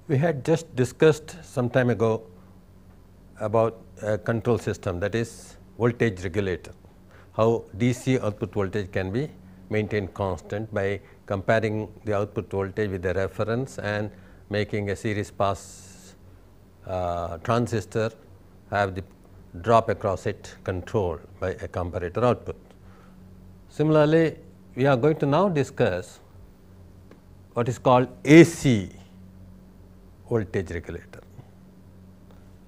We had just discussed some time ago about a control system, that is voltage regulator, how DC output voltage can be maintained constant by comparing the output voltage with the reference and making a series pass transistor have the drop across it controlled by a comparator output. Similarly, we are going to now discuss what is called AC voltage regulator,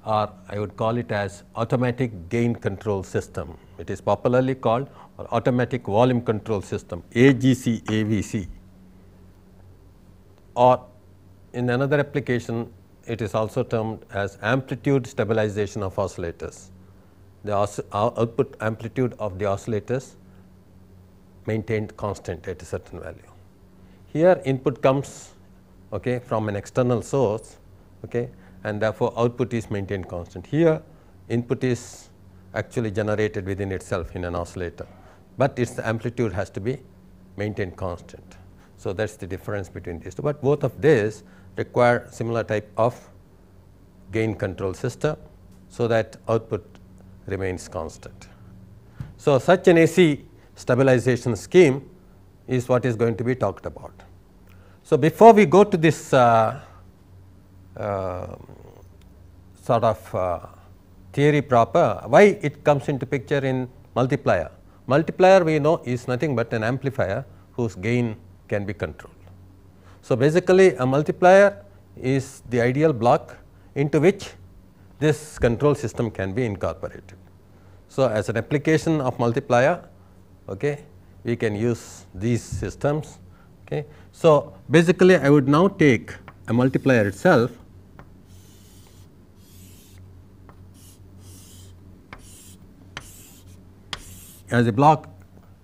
or I would call it as automatic gain control system. It is popularly called or automatic volume control system, AGC, AVC, or in another application it is also termed as amplitude stabilization of oscillators. The output amplitude of the oscillators maintained constant at a certain value. Here input comes from an external source, and therefore output is maintained constant. Here input is actually generated within itself in an oscillator, but its amplitude has to be maintained constant. So that is the difference between these two, but both of these require similar type of gain control system so that output remains constant. So such an AC stabilization scheme is what is going to be talked about. So before we go to this sort of theory proper, why it comes into picture in multiplier. Multiplier we know is nothing but an amplifier whose gain can be controlled. So basically a multiplier is the ideal block into which this control system can be incorporated. So as an application of multiplier, we can use these systems. So basically I would now take a multiplier itself as a block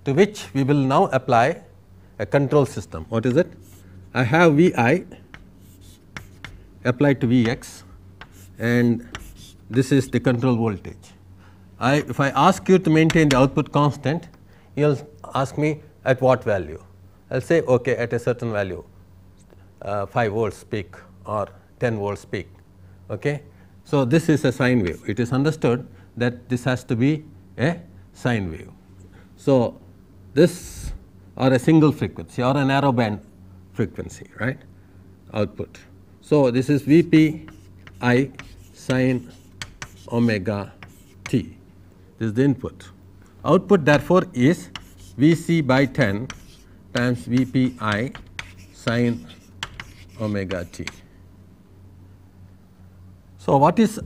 to which we will now apply a control system. What is it? I have Vi applied to Vx, and this is the control voltage. If I ask you to maintain the output constant, you will ask me at what value. I will say at a certain value, 5 volts peak or 10 volts peak. So this is a sine wave. It is understood that this has to be a sine wave. So this or a single frequency or a narrow band frequency, right, output. So this is Vp I sine omega t. This is the input. Output therefore is Vc by 10 times Vp I sine omega t. So what is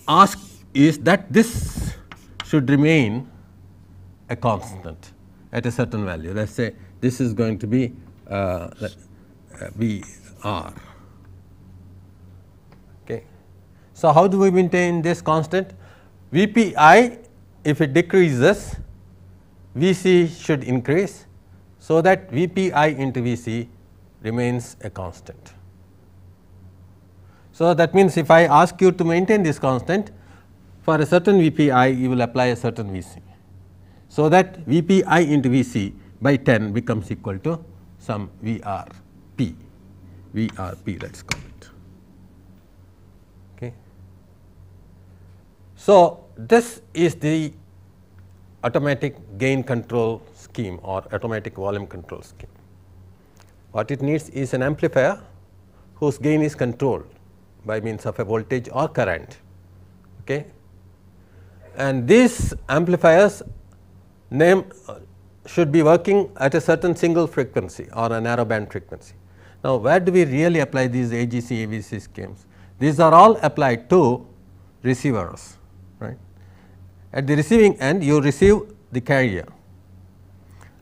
asked is that this should remain a constant at a certain value. Let us say this is going to be Vr. So how do we maintain this constant? Vpi, if it decreases, Vc should increase, so that Vpi into Vc remains a constant. So that means if I ask you to maintain this constant, for a certain Vpi you will apply a certain Vc, so that Vpi into Vc by 10 becomes equal to some Vrp, let us call it. So this is the automatic gain control scheme or automatic volume control scheme. What it needs is an amplifier whose gain is controlled by means of a voltage or current. And these amplifiers should be working at a certain single frequency or a narrow band frequency. Now where do we really apply these AGC, AVC schemes? These are all applied to receivers. At the receiving end you receive the carrier,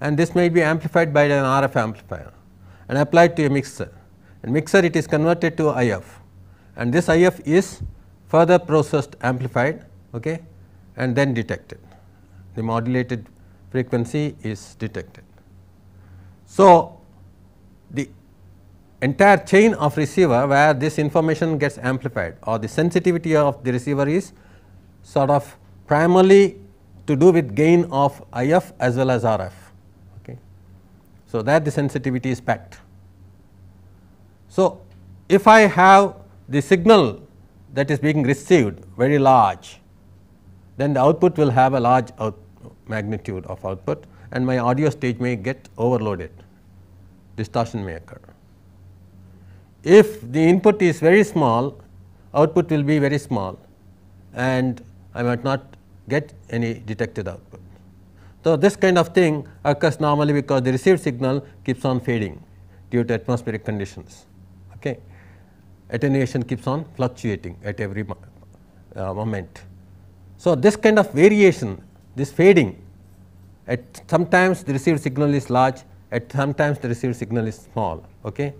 and this may be amplified by an RF amplifier and applied to a mixer, and mixer it is converted to IF, and this IF is further processed, amplified, and then detected. The modulated frequency is detected. So the entire chain of receiver where this information gets amplified, or the sensitivity of the receiver is sort of primarily to do with gain of IF as well as RF. So that the sensitivity is packed. So if I have the signal that is being received very large, then the output will have a large magnitude of output, and my audio stage may get overloaded, distortion may occur. If the input is very small, output will be very small, and I might not get any detected output. So, this kind of thing occurs normally because the received signal keeps on fading due to atmospheric conditions. Okay. Attenuation keeps on fluctuating at every moment. So, this kind of variation, this fading, at sometimes the received signal is large, at sometimes the received signal is small. Okay.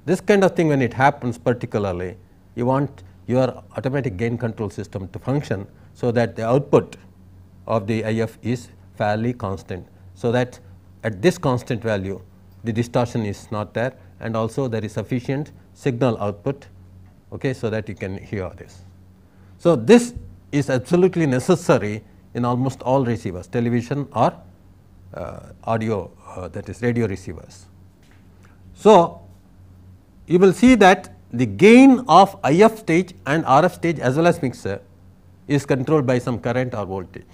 This kind of thing, when it happens particularly, you want your automatic gain control system to function, so that the output of the IF is fairly constant, so that at this constant value the distortion is not there, and also there is sufficient signal output, okay, so that you can hear this. So, this is absolutely necessary in almost all receivers, television or audio, that is radio receivers. So, you will see that the gain of IF stage and RF stage as well as mixer is controlled by some current or voltage,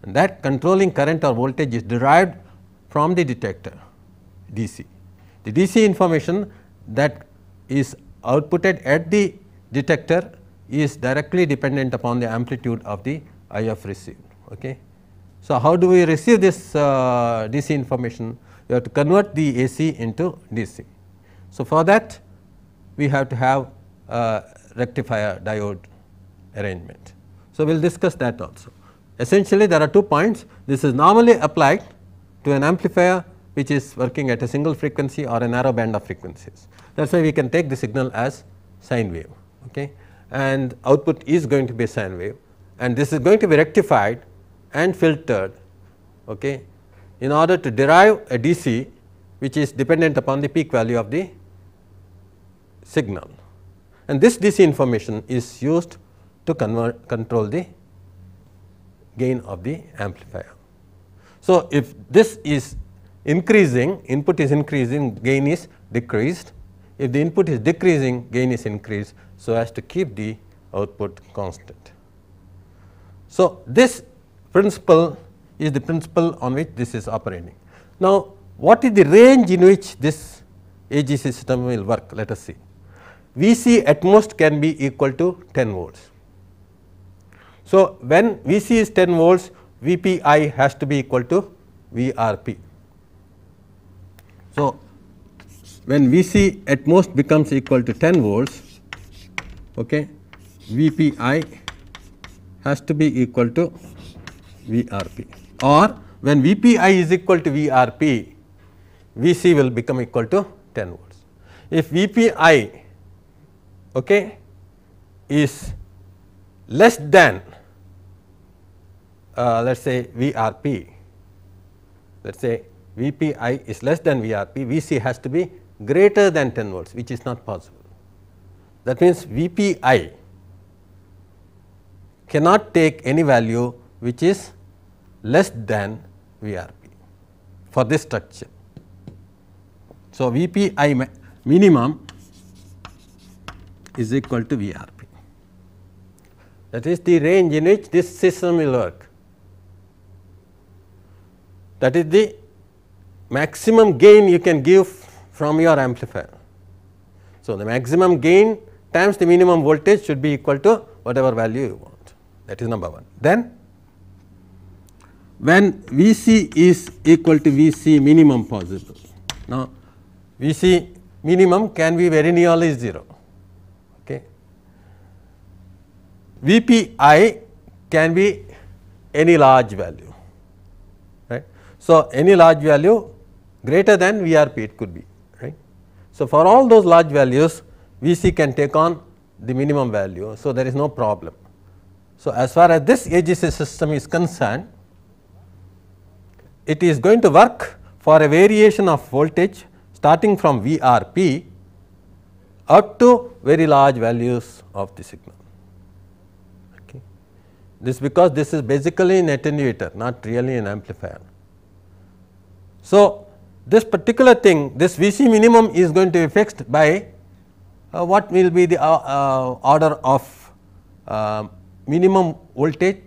and that controlling current or voltage is derived from the detector DC. The DC information that is outputted at the detector is directly dependent upon the amplitude of the IF received. Okay. So, how do we receive this DC information? You have to convert the AC into DC. So, for that we have to have a rectifier diode arrangement. So, we will discuss that also. Essentially, there are 2 points. This is normally applied to an amplifier which is working at a single frequency or a narrow band of frequencies. That is why we can take the signal as sine wave, okay, and output is going to be sine wave, and this is going to be rectified and filtered, okay, in order to derive a DC which is dependent upon the peak value of the signal, and this DC information is used to control the gain of the amplifier. So, if this is increasing, input is increasing, gain is decreased. If the input is decreasing, gain is increased, so as to keep the output constant. So, this principle is the principle on which this is operating. Now, what is the range in which this AGC system will work? Let us see. VC at most can be equal to 10 volts. So, when VC is 10 volts, VPI has to be equal to VRP. So, when VC at most becomes equal to 10 volts, okay, VPI has to be equal to VRP, or when VPI is equal to VRP, VC will become equal to 10 volts. If VPI, okay, is less than let us say VRP, let us say VPI is less than VRP, VC has to be greater than 10 volts, which is not possible. That means, VPI cannot take any value which is less than VRP for this structure. So, VPI minimum is equal to VRP. That is the range in which this system will work. That is the maximum gain you can give from your amplifier. So, the maximum gain times the minimum voltage should be equal to whatever value you want. That is number 1. Then, when VC is equal to VC minimum possible. Now, VC minimum can be very nearly 0. Okay. VPI can be any large value, right. So, any large value greater than VRP it could be, right. So, for all those large values VC can take on the minimum value. So, there is no problem. So, as far as this AGC system is concerned, it is going to work for a variation of voltage starting from VRP up to very large values of the signal. Okay. This because this is basically an attenuator, not really an amplifier. So, this particular thing, this VC minimum is going to be fixed by what will be the order of minimum voltage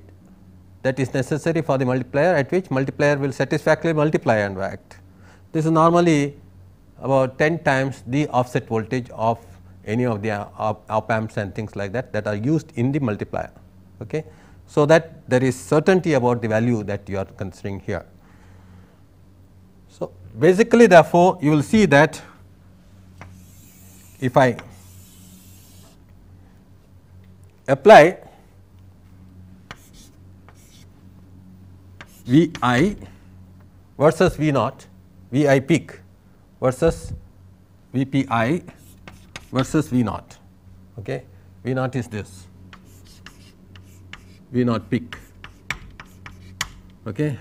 that is necessary for the multiplier, at which multiplier will satisfactorily multiply and act. This is normally about 10 times the offset voltage of any of the op amps and things like that, that are used in the multiplier. Okay. So, that there is certainty about the value that you are considering here. So, basically therefore, you will see that if I apply V I versus V naught, V I peak versus V P I versus V naught. Okay. V naught is this, V naught peak. Okay.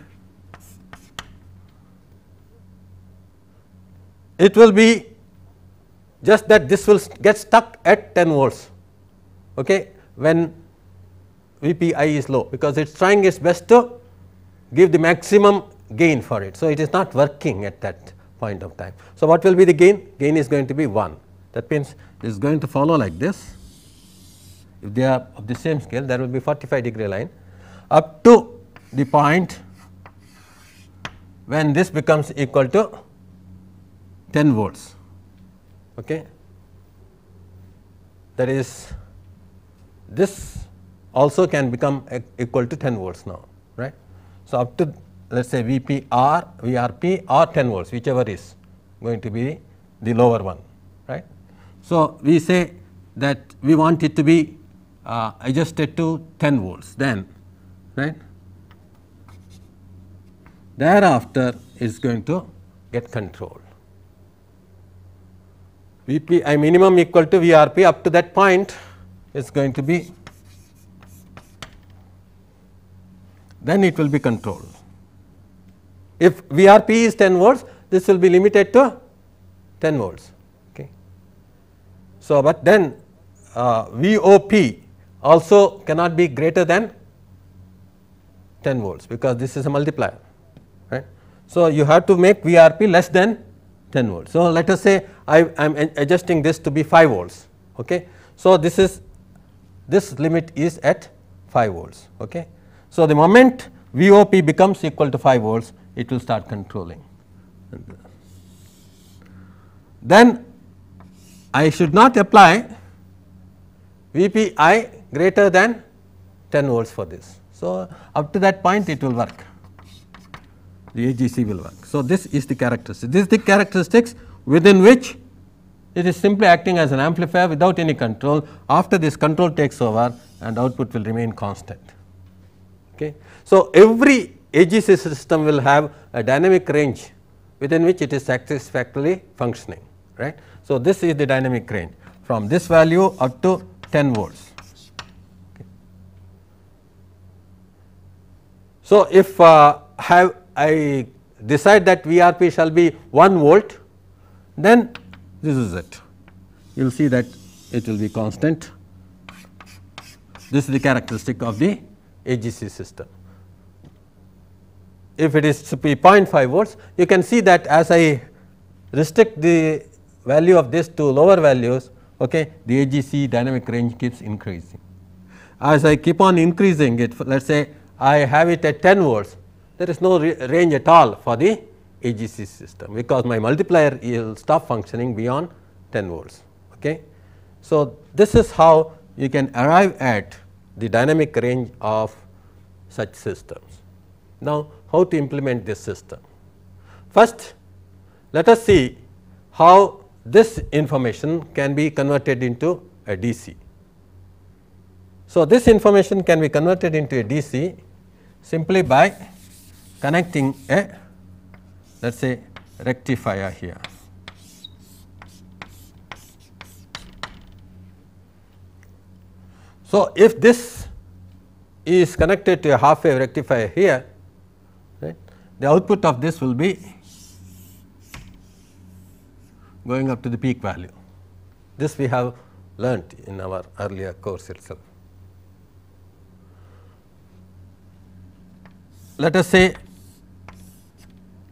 It will be just that this will get stuck at 10 volts, okay, when V P I is low, because it is trying its best to give the maximum gain for it. So, it is not working at that point of time. So, what will be the gain? Gain is going to be 1. That means, it is going to follow like this. If they are of the same scale, there will be 45-degree line up to the point when this becomes equal to 10 volts. Okay. That is, this also can become equal to 10 volts now, right. So, up to let us say VPR, VRP or 10 volts, whichever is going to be the lower one, right. So, we say that we want it to be adjusted to 10 volts then, right. Thereafter, it is going to get controlled. VPI minimum equal to VRP, up to that point is going to be, then it will be controlled. If VRP is 10 volts, this will be limited to 10 volts. Okay. So, but then VOP also cannot be greater than 10 volts, because this is a multiplier, right. So, you have to make VRP less than 10 volts. So, let us say I am adjusting this to be 5 volts. Okay. So, this limit is at 5 volts. Okay. So, the moment VOP becomes equal to 5 volts, it will start controlling. Then I should not apply VPI greater than 10 volts for this. So, up to that point it will work, the AGC will work. So, this is the characteristic. This is the characteristics within which it is simply acting as an amplifier without any control. After this, control takes over and output will remain constant. Okay. So, every AGC system will have a dynamic range within which it is satisfactorily functioning, right. So, this is the dynamic range from this value up to 10 volts. Okay. So, if I decide that VRP shall be 1 volt, then this is it. You will see that it will be constant. This is the characteristic of the AGC system. If it is to be 0.5 volts, you can see that as I restrict the value of this to lower values, okay, the AGC dynamic range keeps increasing. As I keep on increasing it, let us say I have it at 10 volts, there is no range at all for the AGC system, because my multiplier will stop functioning beyond 10 volts. Okay. So, this is how you can arrive at the dynamic range of such systems. Now, how to implement this system? First, let us see how this information can be converted into a DC. So, this information can be converted into a DC simply by connecting a, let us say, rectifier here. So, if this is connected to a half wave rectifier here, right, the output of this will be going up to the peak value. This we have learnt in our earlier course itself. Let us say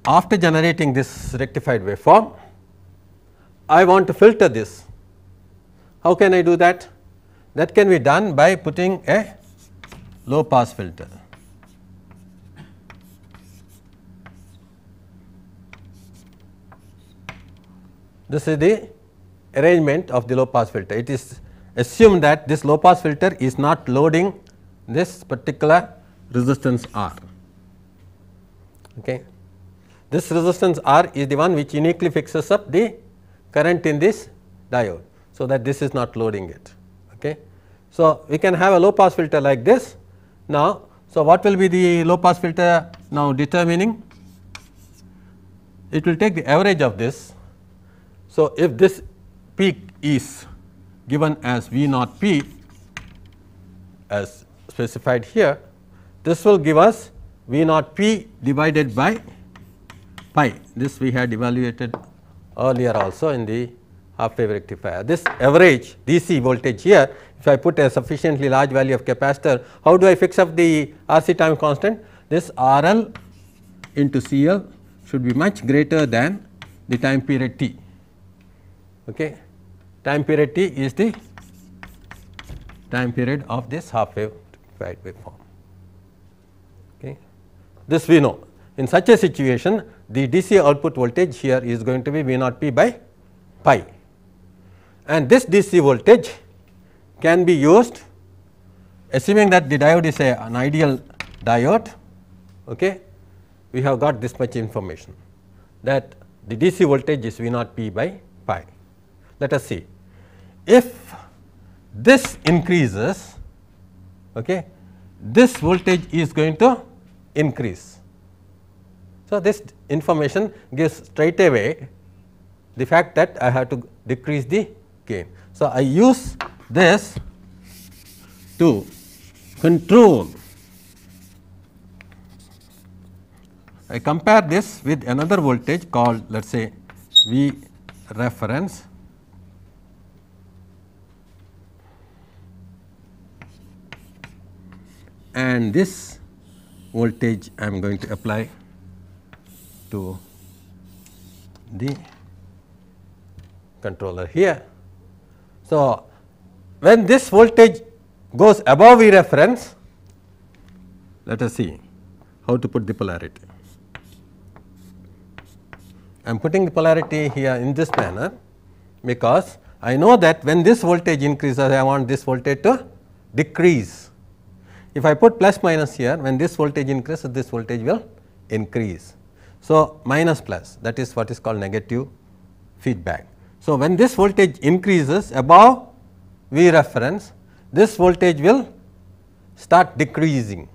after generating this rectified waveform, I want to filter this How can I do that? That can be done by putting a low pass filter. This is the arrangement of the low pass filter. It is assumed that this low pass filter is not loading this particular resistance R. Okay. This resistance R is the one which uniquely fixes up the current in this diode, so that this is not loading it. Okay. So, we can have a low pass filter like this. Now, so what will be the low pass filter now determining? It will take the average of this. So, if this peak is given as V naught P as specified here, this will give us V naught P divided by pi. This we had evaluated earlier also in the half wave rectifier. This average DC voltage here, if I put a sufficiently large value of capacitor, how do I fix up the RC time constant? This RL into CL should be much greater than the time period T. Okay. Time period T is the time period of this half wave rectified waveform. Okay. This we know. In such a situation, the DC output voltage here is going to be V naught P by pi, and this DC voltage can be used, assuming that the diode is an ideal diode. Okay. We have got this much information, that the DC voltage is V naught P by pi. Let us see, if this increases, okay, this voltage is going to increase. So, this information gives straight away the fact that I have to decrease the gain. So, I use this to control. I compare this with another voltage called, let us say, V reference, and this voltage I am going to apply to the controller here. So, when this voltage goes above V reference, let us see how to put the polarity. I am putting the polarity here in this manner, because I know that when this voltage increases, I want this voltage to decrease. If I put plus minus here, when this voltage increases, this voltage will increase. So, minus plus, that is what is called negative feedback. So, when this voltage increases above V reference, this voltage will start decreasing.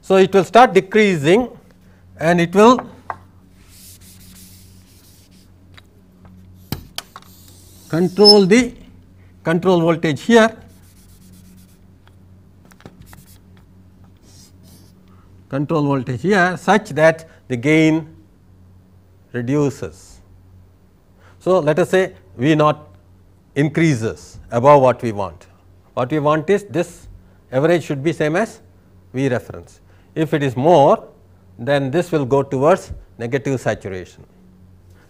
So, it will start decreasing and it will control the control voltage here, control voltage here, such that the gain reduces. So, let us say V naught increases above what we want. What we want is this average should be same as V reference. If it is more, then this will go towards negative saturation.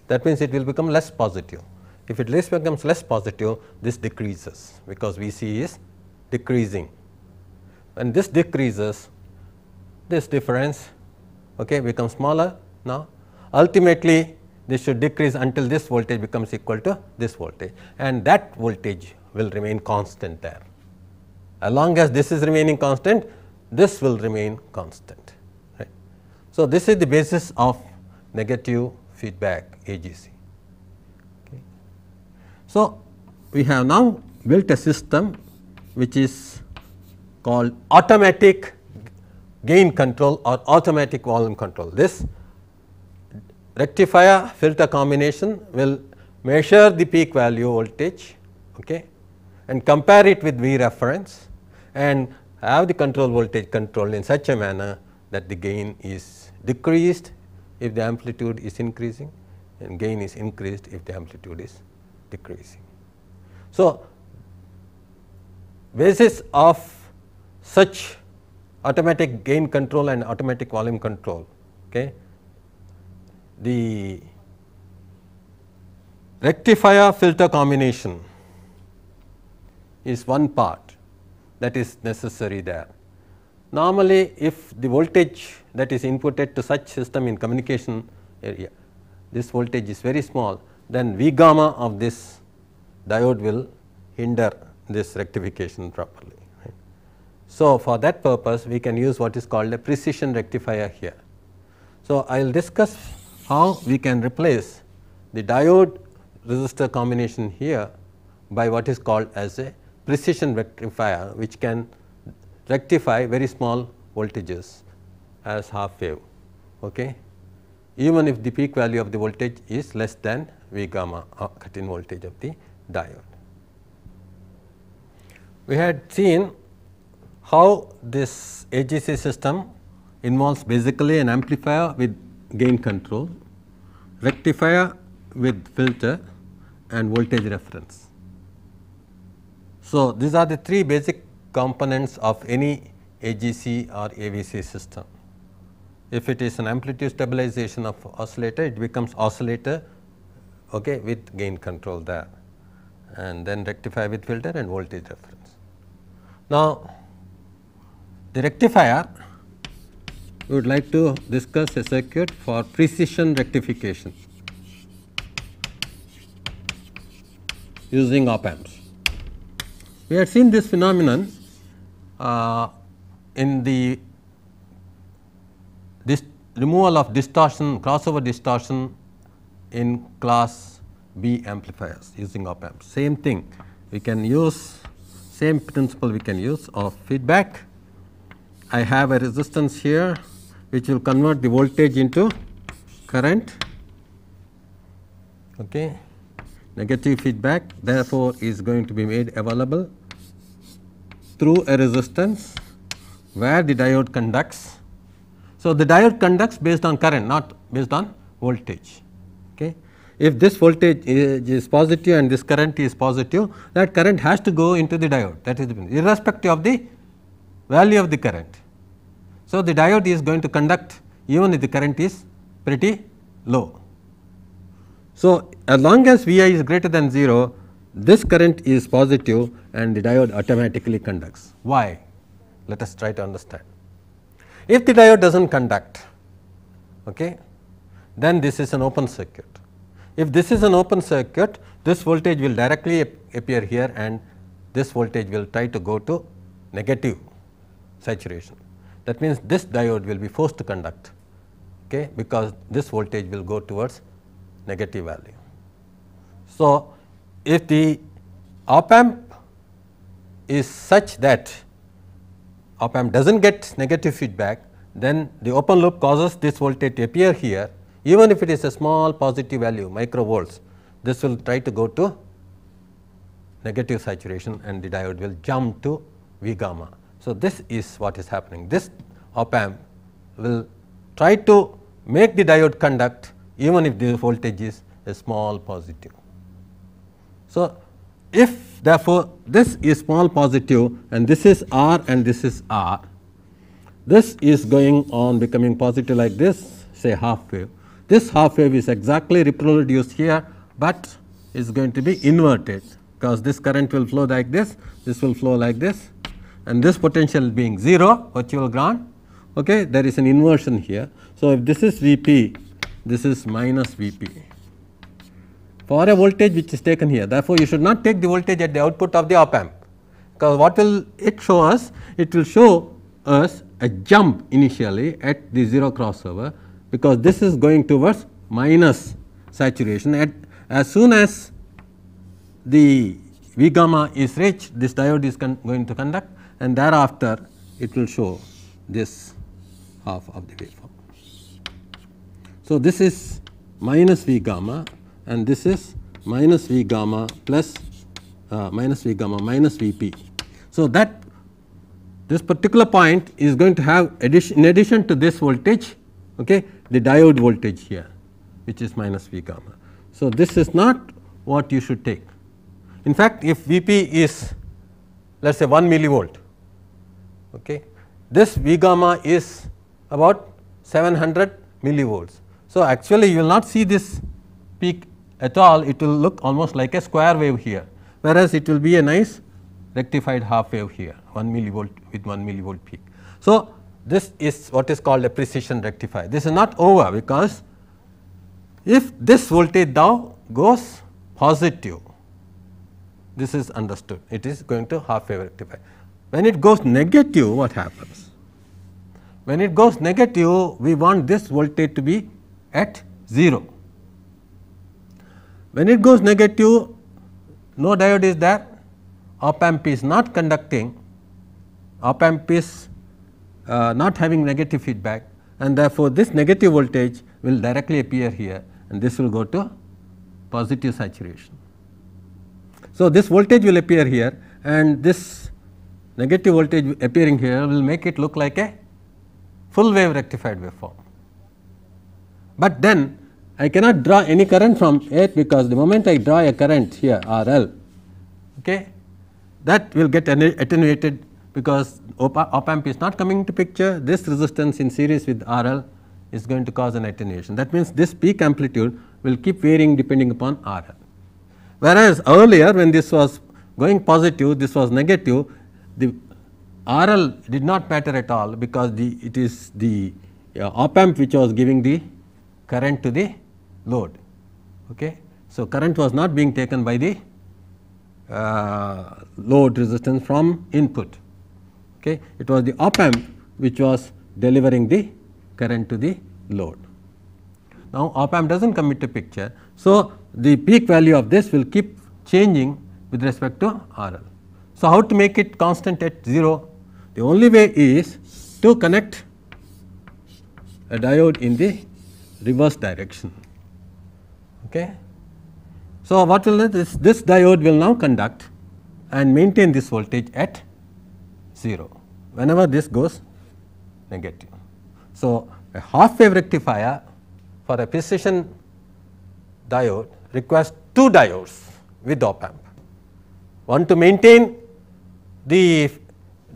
That means, it will become less positive. If it becomes less positive, this decreases, because Vc is decreasing. When this decreases, this difference, okay, becomes smaller now. Ultimately, this should decrease until this voltage becomes equal to this voltage, and that voltage will remain constant there. As long as this is remaining constant, this will remain constant. Right. So, this is the basis of negative feedback AGC. Okay. So, we have now built a system which is called automatic gain control or automatic volume control. This rectifier filter combination will measure the peak value voltage, okay, and compare it with V reference and have the control voltage controlled in such a manner that the gain is decreased if the amplitude is increasing and gain is increased if the amplitude is decreasing. So, basis of such automatic gain control and automatic volume control, okay, the rectifier filter combination is one part that is necessary there. Normally, if the voltage that is inputted to such system in communication area, this voltage is very small, then V gamma of this diode will hinder this rectification properly. Right. So, for that purpose we can use what is called a precision rectifier here. So, I will discuss how we can replace the diode resistor combination here by what is called as a precision rectifier, which can rectify very small voltages as half wave, okay, even if the peak value of the voltage is less than V gamma cut in voltage of the diode. We had seen how this AGC system involves basically an amplifier with gain control, rectifier with filter and voltage reference. So, these are the three basic components of any AGC or AVC system. If it is an amplitude stabilization of oscillator, it becomes oscillator, okay, with gain control there, and then rectifier with filter and voltage reference. Now, the rectifier, we would like to discuss a circuit for precision rectification using op amps. We had seen this phenomenon in the removal of distortion, crossover distortion in class B amplifiers using op amps. Same thing, we can use same principle we can use of feedback. I have a resistance here which will convert the voltage into current, okay. Negative feedback therefore is going to be made available through a resistance where the diode conducts. So, the diode conducts based on current, not based on voltage, okay. If this voltage is positive and this current is positive, that current has to go into the diode, that is irrespective of the value of the current. So, the diode is going to conduct even if the current is pretty low. So, as long as Vi is greater than 0, this current is positive and the diode automatically conducts. Why? Let us try to understand. If the diode does not conduct, okay, then this is an open circuit. If this is an open circuit, this voltage will directly appear here and this voltage will try to go to negative saturation. That means, this diode will be forced to conduct, okay, because this voltage will go towards negative value. So, if the op amp is such that op amp does not get negative feedback, then the open loop causes this voltage to appear here, even if it is a small positive value microvolts, this will try to go to negative saturation and the diode will jump to V gamma. So, this is what is happening. This op amp will try to make the diode conduct even if the voltage is a small positive. So, if therefore, this is small positive and this is R and this is R, this is going on becoming positive like this, say half wave. This half wave is exactly reproduced here, but is going to be inverted, because this current will flow like this will flow like this, and this potential being 0 virtual ground, okay, there is an inversion here. So, if this is Vp, this is minus Vp for a voltage which is taken here. Therefore, you should not take the voltage at the output of the op amp, because what will it show us? It will show us a jump initially at the 0 crossover, because this is going towards minus saturation. As soon as the V gamma is reached, this diode is going to conduct, and thereafter it will show this half of the waveform. So, this is minus V gamma and this is minus V gamma plus minus V gamma minus Vp. So, that this particular point is going to have in addition to this voltage, okay, the diode voltage here, which is minus V gamma. So, this is not what you should take. In fact, if Vp is let us say 1 millivolt, okay, this V gamma is about 700 millivolts. So, actually you will not see this peak at all, it will look almost like a square wave here, whereas it will be a nice rectified half wave here 1 millivolt with 1 millivolt peak. So, this is what is called a precision rectifier. This is not over, because if this voltage now goes positive, this is understood, it is going to half wave rectifier. When it goes negative, what happens? When it goes negative, we want this voltage to be at 0. When it goes negative, no diode is there, op amp is not conducting, op amp is not having negative feedback, and therefore, this negative voltage will directly appear here, and this will go to positive saturation. So, this voltage will appear here, and this negative voltage appearing here will make it look like a full wave rectified waveform. But then I cannot draw any current from it, because the moment I draw a current here RL, okay, that will get attenuated, because op amp is not coming into picture. This resistance in series with RL is going to cause an attenuation. That means, this peak amplitude will keep varying depending upon RL. Whereas, earlier when this was going positive, this was negative, the RL did not matter at all, because it is the op amp which was giving the current to the load. Okay. So, current was not being taken by the load resistance from input. Okay. It was the op amp which was delivering the current to the load. Now, op amp does not come into picture. So, the peak value of this will keep changing with respect to RL. So, how to make it constant at 0? The only way is to connect a diode in the reverse direction. Okay. So, what will this diode will now conduct and maintain this voltage at 0 whenever this goes negative. So, a half wave rectifier for a precision diode requires 2 diodes with op amp, one to maintain the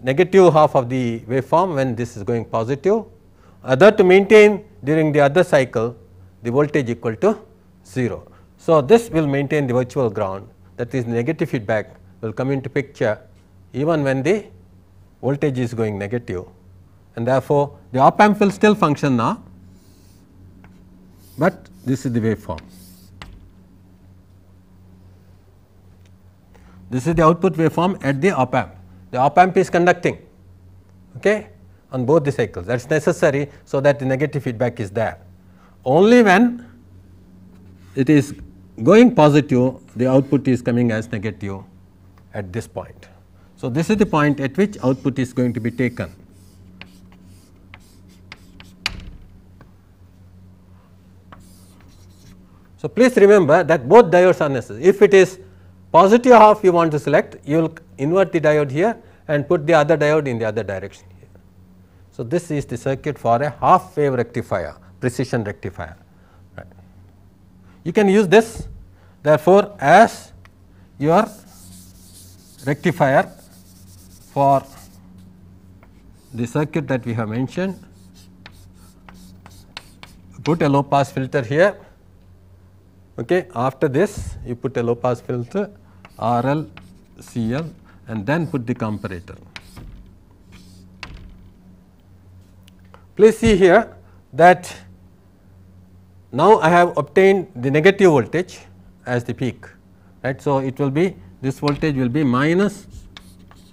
negative half of the waveform when this is going positive, other to maintain during the other cycle the voltage equal to 0. So, this will maintain the virtual ground, that is negative feedback will come into picture even when the voltage is going negative, and therefore, the op amp will still function now, but this is the waveform. This is the output waveform at the op amp. The op amp is conducting, okay, on both the cycles, that is necessary, so that the negative feedback is there. Only when it is going positive, the output is coming as negative at this point. So, this is the point at which output is going to be taken. So, please remember that both diodes are necessary. If it is positive half you want to select, you will invert the diode here and put the other diode in the other direction here. So, this is the circuit for a half wave rectifier, precision rectifier. Right. You can use this therefore, as your rectifier for the circuit that we have mentioned. Put a low pass filter here. Okay. After this you put a low pass filter RL, CL, and then put the comparator. Please see here that now I have obtained the negative voltage as the peak, right. So, it will be, this voltage will be minus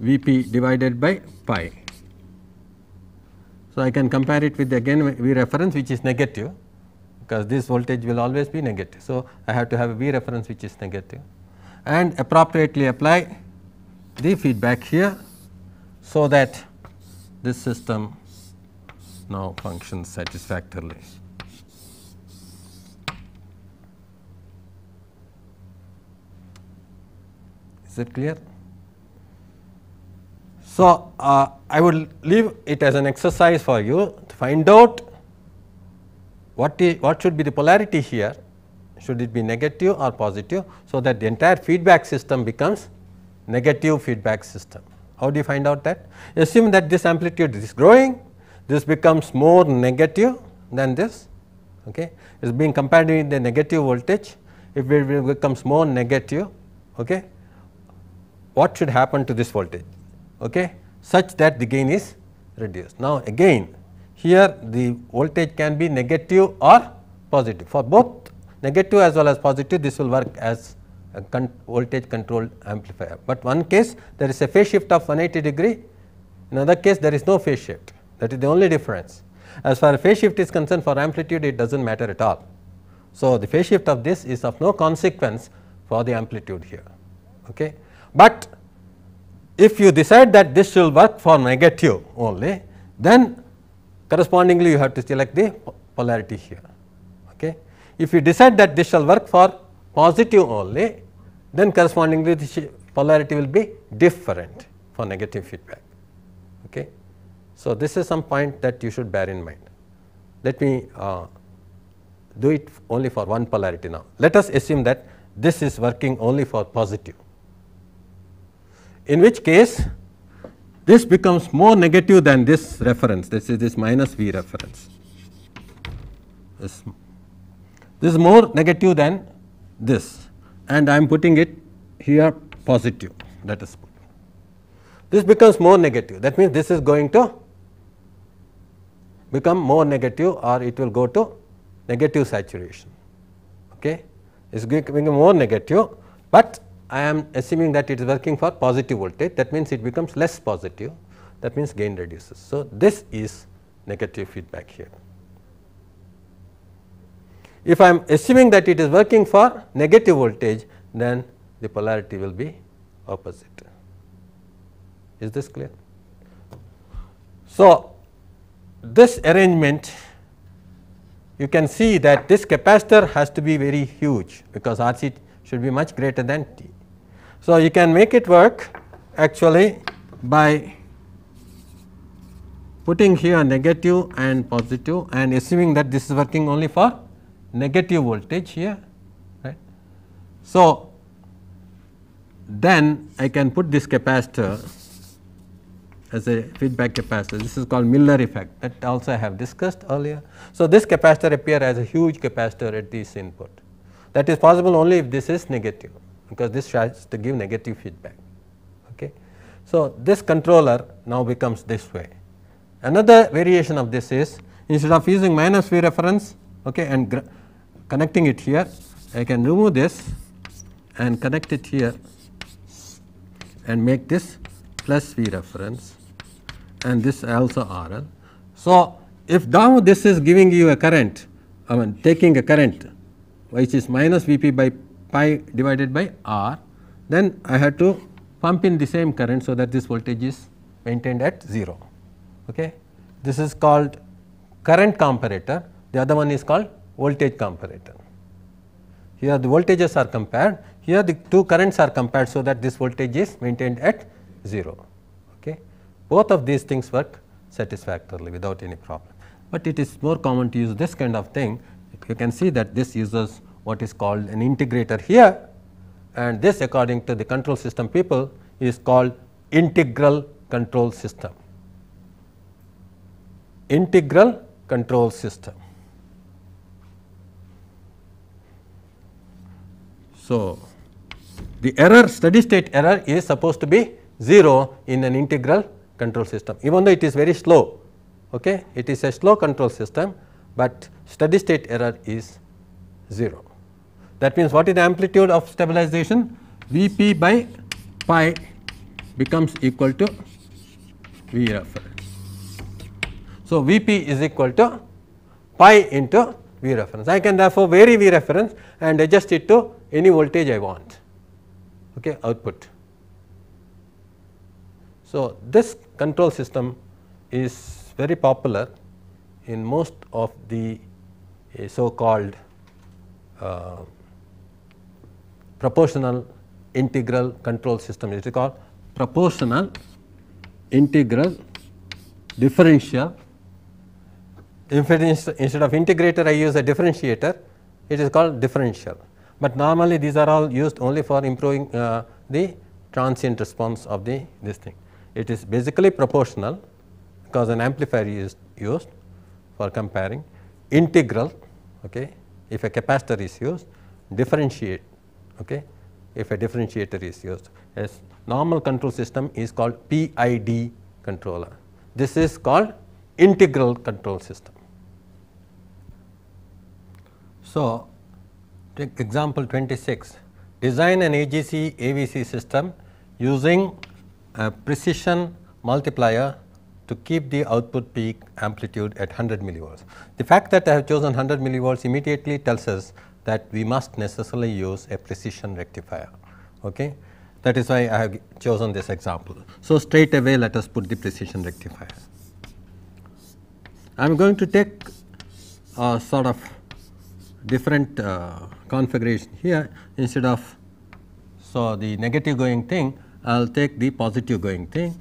Vp divided by pi. So, I can compare it with again V reference which is negative, because this voltage will always be negative. So, I have to have a V reference which is negative and appropriately apply the feedback here, so that this system now functions satisfactorily. Is it clear? So, I would leave it as an exercise for you to find out what should be the polarity here, should it be negative or positive, so that the entire feedback system becomes negative feedback system. How do you find out that? Assume that this amplitude is growing, this becomes more negative than this, okay. It is being compared with the negative voltage. If it becomes more negative, okay, what should happen to this voltage, okay, such that the gain is reduced. Now, again here the voltage can be negative or positive. For both negative as well as positive, this will work as a voltage controlled amplifier, but one case there is a phase shift of 180 degree, in another case there is no phase shift. That is the only difference. As far as phase shift is concerned, for amplitude it does not matter at all. So, the phase shift of this is of no consequence for the amplitude here. Okay. But if you decide that this will work for negative only, then correspondingly you have to select the polarity here. Okay. If you decide that this shall work for positive only, then correspondingly the polarity will be different for negative feedback. Okay. So, this is some point that you should bear in mind. Let me do it only for one polarity now. Let us assume that this is working only for positive, in which case this becomes more negative than this reference. This is this minus V reference. This is more negative than this, and I am putting it here positive. Let us put this becomes more negative. That means this is going to become more negative, or it will go to negative saturation. Okay. It is becoming more negative, but I am assuming that it is working for positive voltage. That means it becomes less positive. That means gain reduces. So, this is negative feedback here. If I am assuming that it is working for negative voltage, then the polarity will be opposite. Is this clear? So, this arrangement, you can see that this capacitor has to be very huge, because RC should be much greater than T. So, you can make it work actually by putting here negative and positive and assuming that this is working only for negative voltage here, right. So, then I can put this capacitor as a feedback capacitor. This is called Miller effect, that also I have discussed earlier. So, this capacitor appear as a huge capacitor at this input. That is possible only if this is negative, because this tries to give negative feedback. Okay. So, this controller now becomes this way. Another variation of this is, instead of using minus V reference, okay, and connecting it here, I can remove this and connect it here and make this plus V reference, and this also RL. So, if now this is giving you a current, I mean taking a current which is minus Vp by pi divided by R, then I have to pump in the same current, so that this voltage is maintained at 0. Okay. This is called current comparator, the other one is called voltage comparator. Here the voltages are compared, here the two currents are compared, so that this voltage is maintained at 0. Okay. Both of these things work satisfactorily without any problem, but it is more common to use this kind of thing. You can see that this uses what is called an integrator here, and this, according to the control system people, is called integral control system. Integral control system. So, the error, steady state error is supposed to be 0 in an integral control system, even though it is very slow. Okay. It is a slow control system, but steady state error is 0. That means, what is the amplitude of stabilization? Vp by pi becomes equal to V reference. So, Vp is equal to pi into V reference. I can therefore vary V reference and adjust it to any voltage I want, okay, output. So, this control system is very popular in most of the so called proportional integral control system. It is called proportional integral differential. If it is, instead of integrator I use a differentiator, it is called differential, but normally these are all used only for improving the transient response of this thing. It is basically proportional, because an amplifier is used for comparing, integral, okay, if a capacitor is used, differentiate, okay, if a differentiator is used, as normal control system is called PID controller. This is called integral control system. So, take example 26, design an AGC AVC system using a precision multiplier to keep the output peak amplitude at 100 millivolts. The fact that I have chosen 100 millivolts immediately tells us that we must necessarily use a precision rectifier. Okay? That is why I have chosen this example. So, straight away let us put the precision rectifier. I am going to take a sort of different configuration here. Instead of the negative going thing, I will take the positive going thing.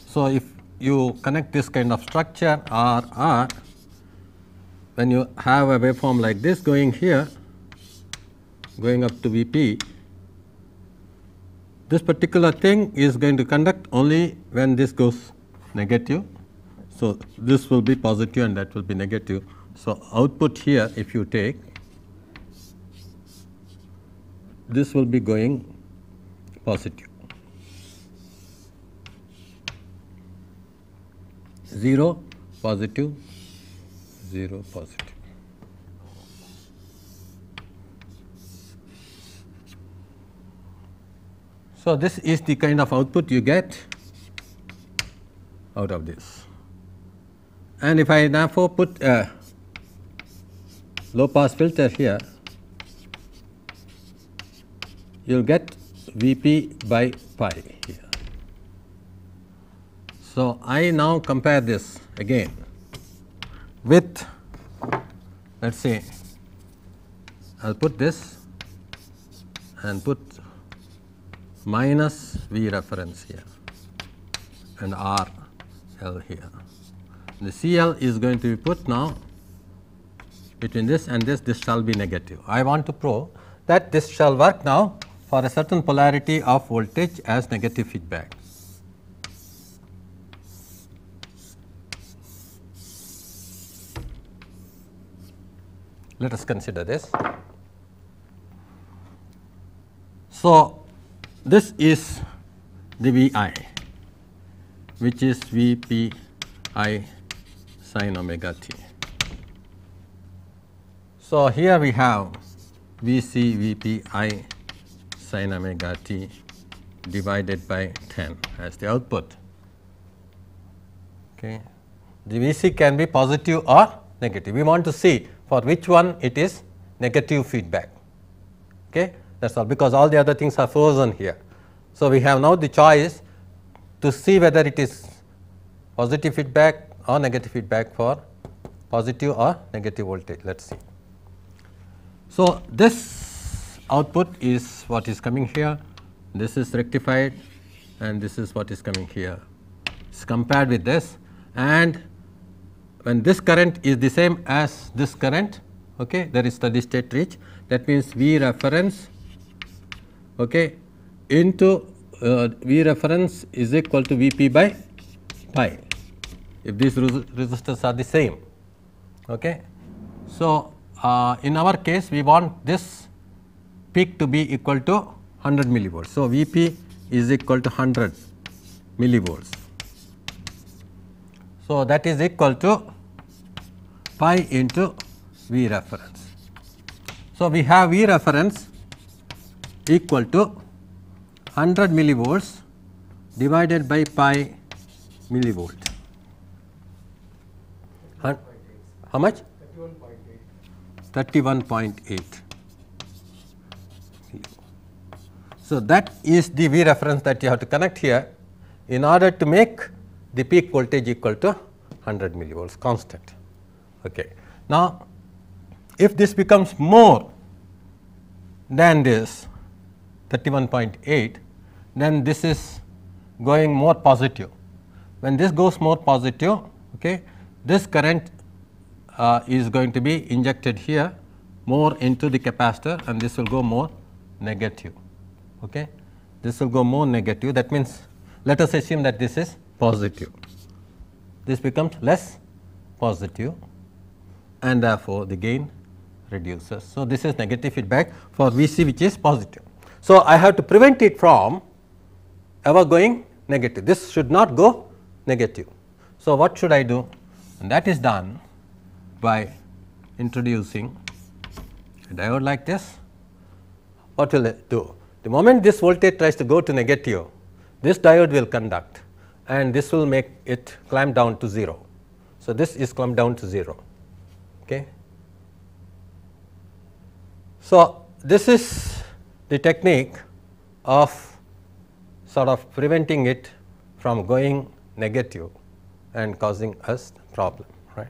So, if you connect this kind of structure R, when you have a waveform like this going here, going up to Vp, this particular thing is going to conduct only when this goes negative. So, this will be positive and that will be negative. So, output here if you take, this will be going positive, 0 positive, 0 positive. So, this is the kind of output you get out of this. And if I therefore put a low pass filter here, you will get Vp by pi here. So, I now compare this again with, let us say, I will put this and put minus V reference here and R L here. The CL is going to be put now between this and this shall be negative. I want to prove that this shall work now for a certain polarity of voltage as negative feedback. Let us consider this. So, this is the Vi, which is Vp I sin omega t. So, here we have Vc Vp I sin omega t divided by 10 as the output. Okay. The Vc can be positive or negative. We want to see for which one it is negative feedback. Okay. That is all, because all the other things are frozen here. So, we have now the choice to see whether it is positive feedback or negative feedback for positive or negative voltage. Let us see. So, this output is what is coming here, this is rectified and this is what is coming here. It is compared with this, and when this current is the same as this current, okay, there is steady state reach. That means V reference, okay, into V reference is equal to Vp by pi if these resistors are the same. Okay. So, in our case we want this peak to be equal to 100 millivolts. So, Vp is equal to 100 millivolts. So, that is equal to pi into V reference. So, we have V reference equal to 100 millivolts divided by pi millivolt. How much? 31.8. So, that is the V reference that you have to connect here in order to make the peak voltage equal to 100 millivolts constant. Okay. Now, if this becomes more than this 31.8, then this is going more positive. When this goes more positive, okay, this current is going to be injected here more into the capacitor, and this will go more negative. Okay. This will go more negative. That means, let us assume that this is positive. This becomes less positive, and therefore, the gain reduces. So, this is negative feedback for VC which is positive. So, I have to prevent it from ever going negative. This should not go negative. So, what should I do? And that is done by introducing a diode like this. What will it do? The moment this voltage tries to go to negative, this diode will conduct and this will make it climb down to 0. So, this is climb down to 0. Okay. So, this is the technique of sort of preventing it from going negative and causing us problem, right.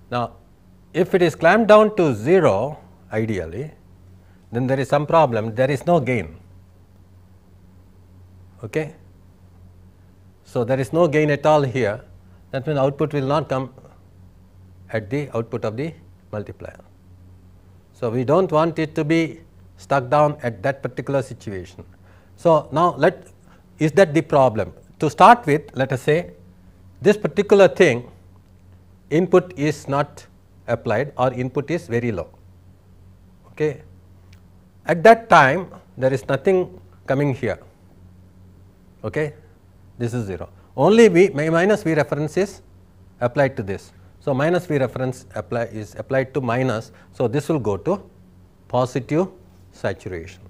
Now, if it is clamped down to 0 ideally, then there is some problem, there is no gain. Okay. So, there is no gain at all here, that means output will not come at the output of the multiplier. So, we do not want it to be stuck down at that particular situation. So, now is that the problem? To start with, let us say this particular thing input is not applied or input is very low. Okay. At that time there is nothing coming here, okay. This is 0, only minus V reference is applied to this. So, minus V reference is applied to minus. So, this will go to positive saturation.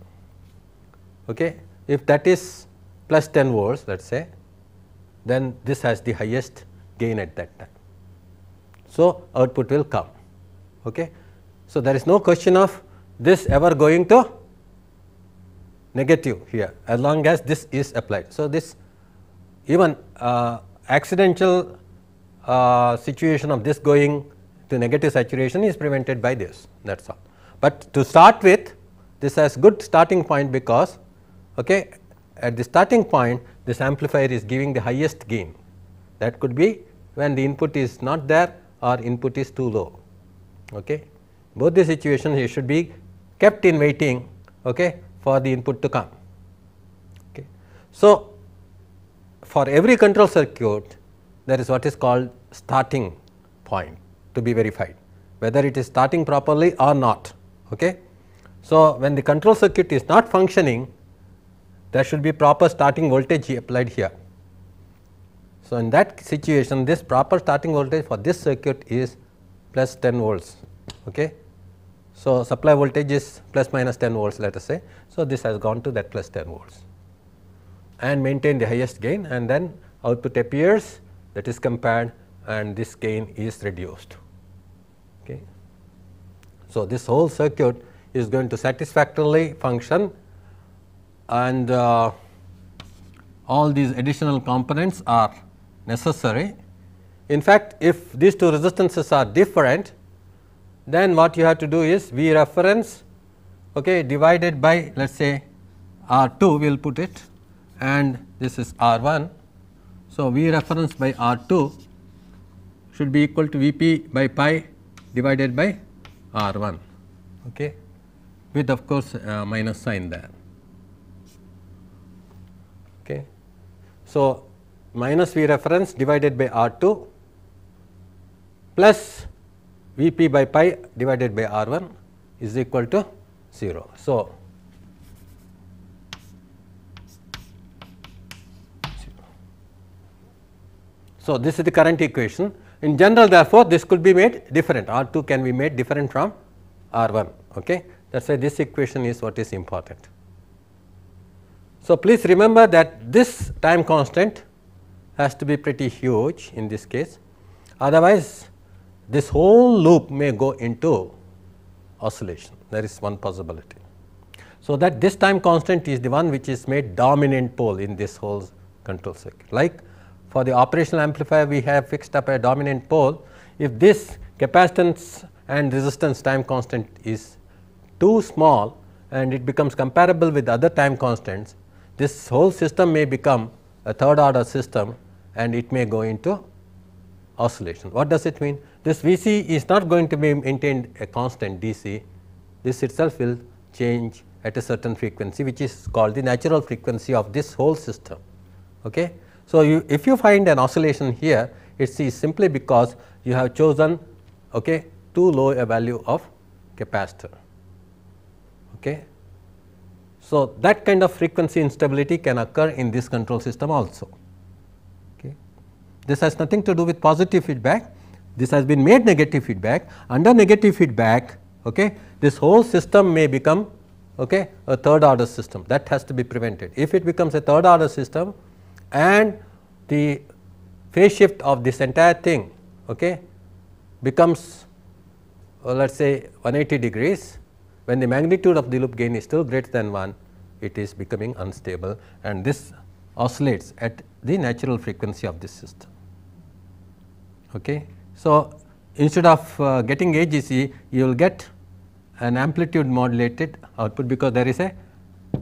Okay. If that is plus 10 volts, let us say, then this has the highest gain at that time. So, output will come. Okay. So, there is no question of this ever going to negative here as long as this is applied. So, this even accidental situation of this going to negative saturation is prevented by this, that is all. But to start with, this has good starting point because okay, at the starting point this amplifier is giving the highest gain. That could be when the input is not there or input is too low. Okay. Both the situations you should be kept in waiting, okay, for the input to come. Okay. So, for every control circuit there is what is called starting point to be verified, whether it is starting properly or not. Okay. So, when the control circuit is not functioning, there should be proper starting voltage applied here. So, in that situation this proper starting voltage for this circuit is plus 10 volts. Okay. So, supply voltage is plus minus 10 volts, let us say. So, this has gone to that plus 10 volts and maintain the highest gain, and then output appears, that is compared, and this gain is reduced. Okay. So, this whole circuit is going to satisfactorily function, and all these additional components are necessary. In fact, if these two resistances are different, then what you have to do is V reference, okay, divided by, let us say R2, we will put it, and this is R1. So, V reference by R2 should be equal to Vp by pi divided by R1, okay, with of course minus sign there. Okay. So, minus V reference divided by R2 plus Vp by pi divided by R1 is equal to 0. So, this is the current equation. In general, therefore, this could be made different, R2 can be made different from R1. Okay. That is why this equation is what is important. So, please remember that this time constant has to be pretty huge in this case, otherwise this whole loop may go into oscillation, there is one possibility. So, that this time constant is the one which is made dominant pole in this whole control circuit. Like for the operational amplifier we have fixed up a dominant pole. If this capacitance and resistance time constant is too small and it becomes comparable with other time constants, this whole system may become a third order system and it may go into oscillation. What does it mean? This Vc is not going to be maintained a constant DC, this itself will change at a certain frequency which is called the natural frequency of this whole system. Okay. So, if you find an oscillation here, it is simply because you have chosen, okay, too low a value of capacitor. Okay. So, that kind of frequency instability can occur in this control system also. Okay. This has nothing to do with positive feedback, this has been made negative feedback. Under negative feedback, okay, this whole system may become, okay, a third order system, that has to be prevented. If it becomes a third order system and the phase shift of this entire thing, okay, becomes let us say 180 degrees, when the magnitude of the loop gain is still greater than 1, it is becoming unstable, and this oscillates at the natural frequency of this system. Okay. So, instead of getting AGC, you will get an amplitude modulated output, because there is a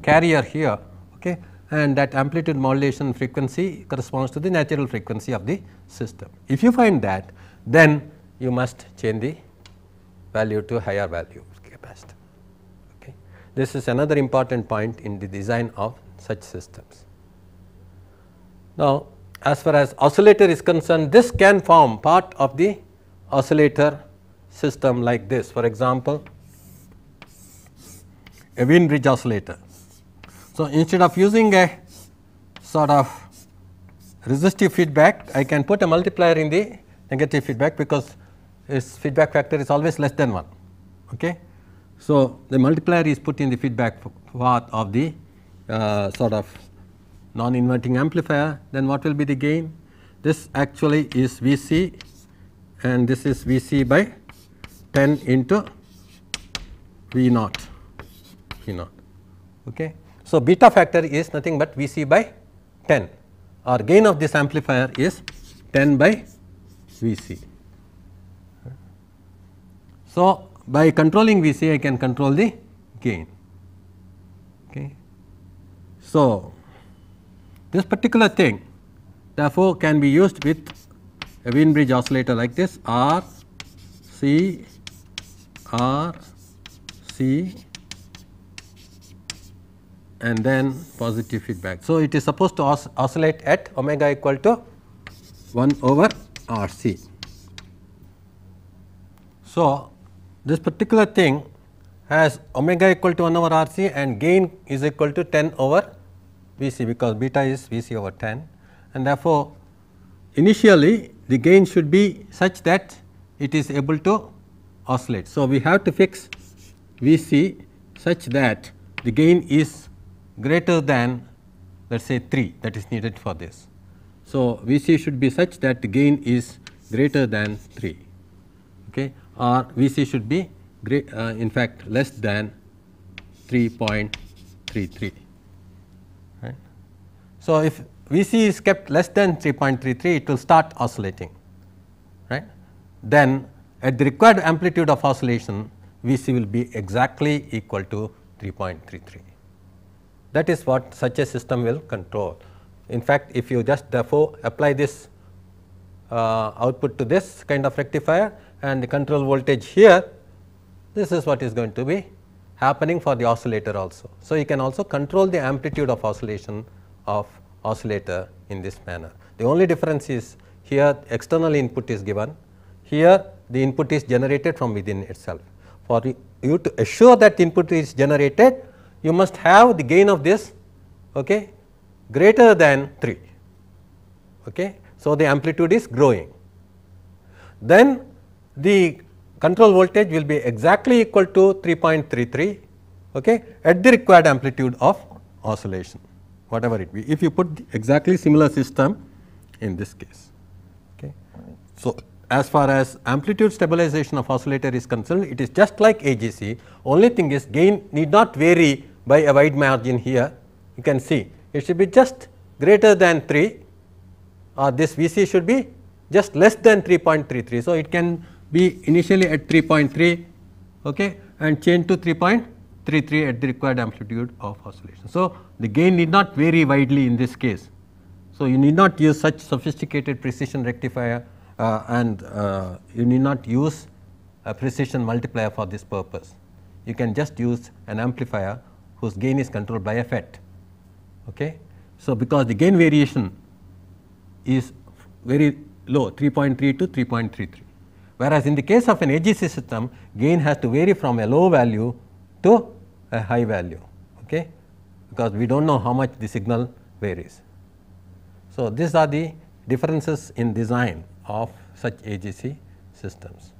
carrier here, okay, and that amplitude modulation frequency corresponds to the natural frequency of the system. If you find that, then you must change the value to higher value capacitor. Okay. This is another important point in the design of such systems. Now, as far as oscillator is concerned, this can form part of the oscillator system like this. For example, a Wien bridge oscillator. So, instead of using a sort of resistive feedback, I can put a multiplier in the negative feedback, because its feedback factor is always less than 1. Okay. So, the multiplier is put in the feedback part of the sort of non-inverting amplifier. Then what will be the gain? This actually is VC, and this is VC by 10 into V naught. Okay. So, beta factor is nothing but VC by 10, or gain of this amplifier is 10 by VC. So, by controlling VC, I can control the gain. Okay. So, this particular thing therefore can be used with a Wien bridge oscillator like this, R, C, R, C, and then positive feedback. So, it is supposed to oscillate at omega equal to 1 over R C. So, this particular thing has omega equal to 1 over R C and gain is equal to 10 over V C, because beta is V C over 10, and therefore, initially the gain should be such that it is able to oscillate. So, we have to fix V C such that the gain is greater than, let us say 3, that is needed for this. So, V C should be such that the gain is greater than 3, okay, or V C should be in fact less than 3.33. Right. So, if V C is kept less than 3.33, it will start oscillating, right. Then at the required amplitude of oscillation, V C will be exactly equal to 3.33. That is what such a system will control. In fact, if you just therefore apply this output to this kind of rectifier and the control voltage here, this is what is going to be happening for the oscillator also. So, you can also control the amplitude of oscillation of oscillator in this manner. The only difference is here external input is given, here the input is generated from within itself. For you to assure that input is generated, you must have the gain of this, okay, greater than 3. Okay. So, the amplitude is growing. Then the control voltage will be exactly equal to 3.33, okay, at the required amplitude of oscillation, whatever it be, if you put exactly similar system in this case. Okay. So, as far as amplitude stabilization of oscillator is concerned, it is just like AGC, only thing is gain need not vary by a wide margin here. You can see it should be just greater than 3, or this VC should be just less than 3.33. So, it can be initially at 3.3, okay, and change to 3.33 at the required amplitude of oscillation. So, the gain need not vary widely in this case. So, you need not use such sophisticated precision rectifier and you need not use a precision multiplier for this purpose. You can just use an amplifier whose gain is controlled by a FET. Okay. So, because the gain variation is very low, 3.3 to 3.33, Whereas, in the case of an AGC system, gain has to vary from a low value to a high value, okay, because we do not know how much the signal varies. So, these are the differences in design of such AGC systems.